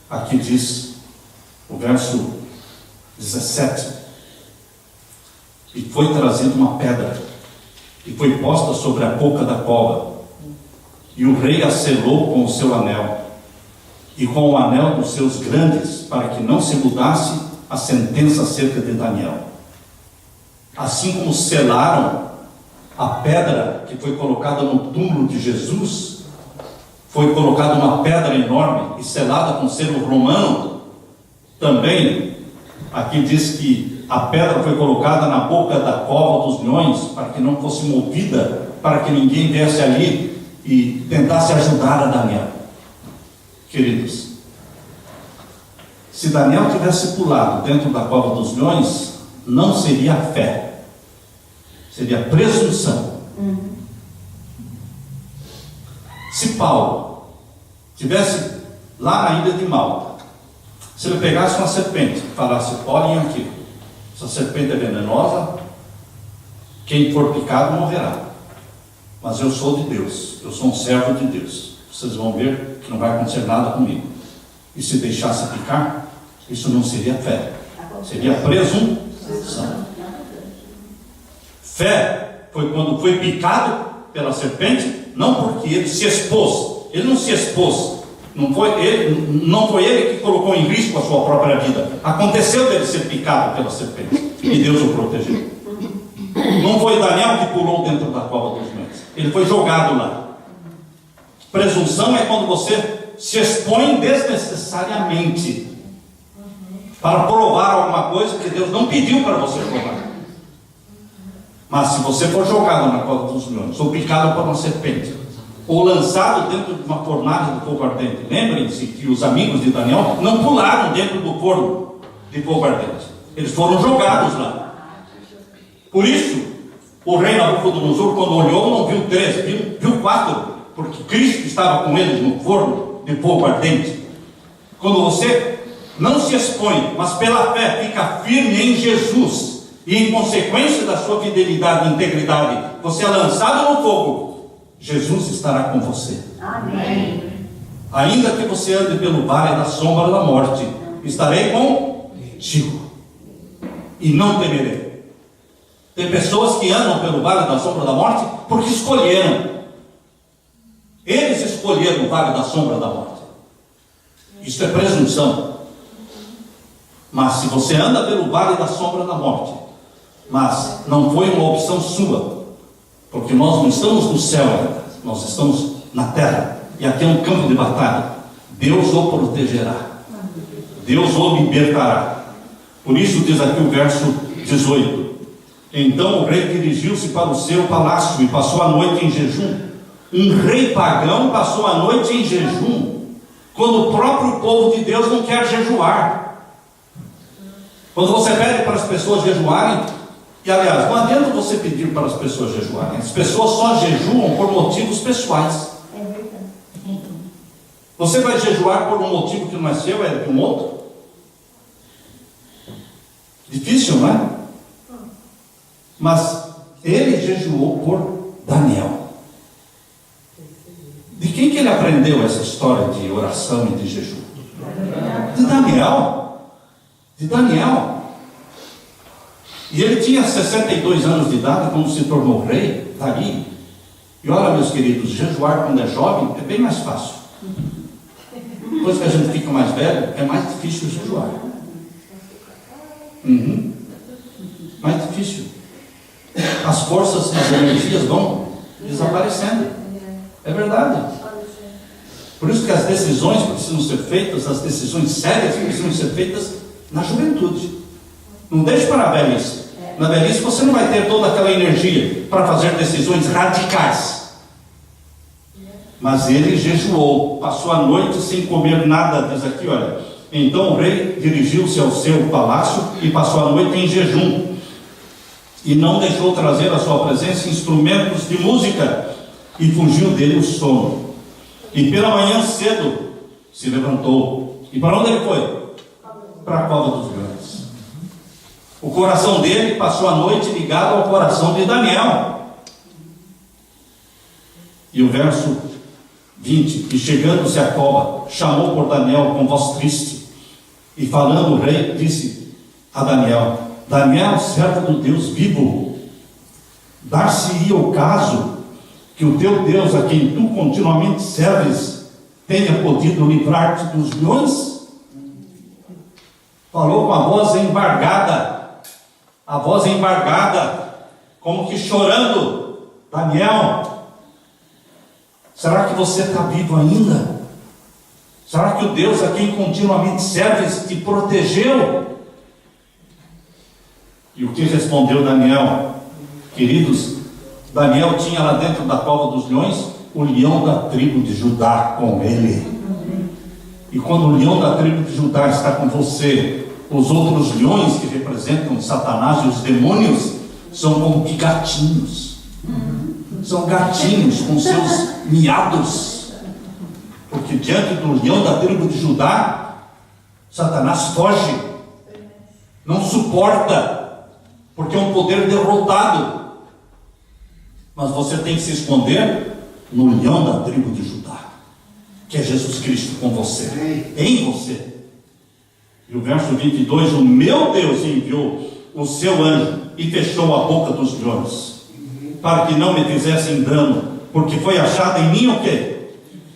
Aqui diz, o verso 17: e foi trazida uma pedra, e foi posta sobre a boca da cova, e o rei a selou com o seu anel, e com o anel dos seus grandes, para que não se mudasse a sentença acerca de Daniel. Assim como selaram a pedra que foi colocada no túmulo de Jesus, foi colocada uma pedra enorme e selada com selo romano, também aqui diz que a pedra foi colocada na boca da cova dos leões, para que não fosse movida, para que ninguém viesse ali e tentasse ajudar a Daniel. Queridos, se Daniel tivesse pulado dentro da cova dos leões, não seria fé, seria presunção. Se Paulo tivesse lá na ilha de Malta, se ele pegasse uma serpente e falasse: olhem aqui, essa serpente é venenosa, quem for picado morrerá, mas eu sou de Deus, eu sou um servo de Deus, vocês vão ver que não vai acontecer nada comigo. E se deixasse picar, isso não seria fé, seria presunção. Fé foi quando foi picado pela serpente, não porque ele se expôs. Ele não se expôs, não foi ele que colocou em risco a sua própria vida. Aconteceu dele ser picado pela serpente e Deus o protegeu. Não foi Daniel que pulou dentro da cova dos leões, ele foi jogado lá. Presunção é quando você se expõe desnecessariamente para provar alguma coisa que Deus não pediu para você provar. Mas se você for jogado na cova dos leões, ou picado por uma serpente, ou lançado dentro de uma fornalha de fogo ardente, lembrem-se que os amigos de Daniel não pularam dentro do forno de fogo ardente, eles foram jogados lá. Por isso, o rei Nabucodonosor, quando olhou, não viu 3, viu 4, porque Cristo estava com eles no forno de fogo ardente. Quando você não se expõe, mas pela fé fica firme em Jesus, e em consequência da sua fidelidade e integridade, você é lançado no fogo, Jesus estará com você. Amém. Ainda que você ande pelo vale da sombra da morte, estarei contigo e não temerei. Tem pessoas que andam pelo vale da sombra da morte porque escolheram. Eles escolheram o vale da sombra da morte. Isso é presunção. Mas se você anda pelo vale da sombra da morte, mas não foi uma opção sua, porque nós não estamos no céu ainda, nós estamos na terra, e aqui é um campo de batalha. Deus o protegerá, Deus o libertará. Por isso diz aqui o verso 18: então o rei dirigiu-se para o seu palácio e passou a noite em jejum. Um rei pagão passou a noite em jejum, quando o próprio povo de Deus não quer jejuar. Quando você pede para as pessoas jejuarem, e aliás, não adianta você pedir para as pessoas jejuarem, as pessoas só jejuam por motivos pessoais. É verdade. Você vai jejuar por um motivo que não é seu, é de um outro? Difícil, não é? Mas ele jejuou por Daniel. De quem que ele aprendeu essa história de oração e de jejum? De Daniel. De Daniel. E ele tinha 62 anos de idade quando se tornou rei, Dario. E olha, meus queridos, jejuar quando é jovem é bem mais fácil. Depois que a gente fica mais velho, é mais difícil jejuar. Mais difícil. As forças, as energias vão desaparecendo. É verdade. Por isso que as decisões precisam ser feitas, as decisões sérias precisam ser feitas na juventude. Não deixe para a velhice. Na velhice você não vai ter toda aquela energia para fazer decisões radicais. Mas ele jejuou, passou a noite sem comer nada. Diz aqui, olha: então o rei dirigiu-se ao seu palácio e passou a noite em jejum, e não deixou trazer à sua presença instrumentos de música, e fugiu dele o sono. E pela manhã cedo se levantou. E para onde ele foi? Para a cova dos leões. O coração dele passou a noite ligado ao coração de Daniel. E o verso 20. E chegando-se à cova, chamou por Daniel com voz triste. E falando o rei, disse a Daniel: Daniel, servo do Deus vivo, dar-se-ia o caso que o teu Deus, a quem tu continuamente serves, tenha podido livrar-te dos leões? Falou com a voz embargada, como que chorando. Daniel, será que você está vivo ainda? Será que o Deus a quem continuamente serves te protegeu? E o que respondeu Daniel? Queridos, Daniel tinha lá dentro da cova dos leões o leão da tribo de Judá com ele. E quando o leão da tribo de Judá está com você, os outros leões que representam Satanás e os demônios são como que gatinhos. São gatinhos com seus miados. Porque diante do leão da tribo de Judá, Satanás foge, não suporta, porque é um poder derrotado. Mas você tem que se esconder no leão da tribo de Judá, que é Jesus Cristo com você, em você. E o verso 22, o meu Deus enviou o seu anjo e fechou a boca dos leões, para que não me fizessem dano, porque foi achada em mim o quê?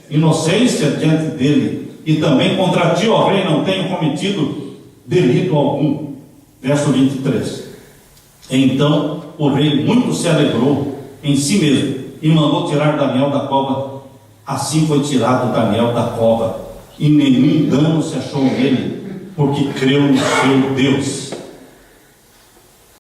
Inocência diante dele, e também contra ti, ó rei, não tenho cometido delito algum. Verso 23. Então o rei muito se alegrou em si mesmo, e mandou tirar Daniel da cova. Assim foi tirado Daniel da cova, e nenhum dano se achou nele, porque creu no seu Deus.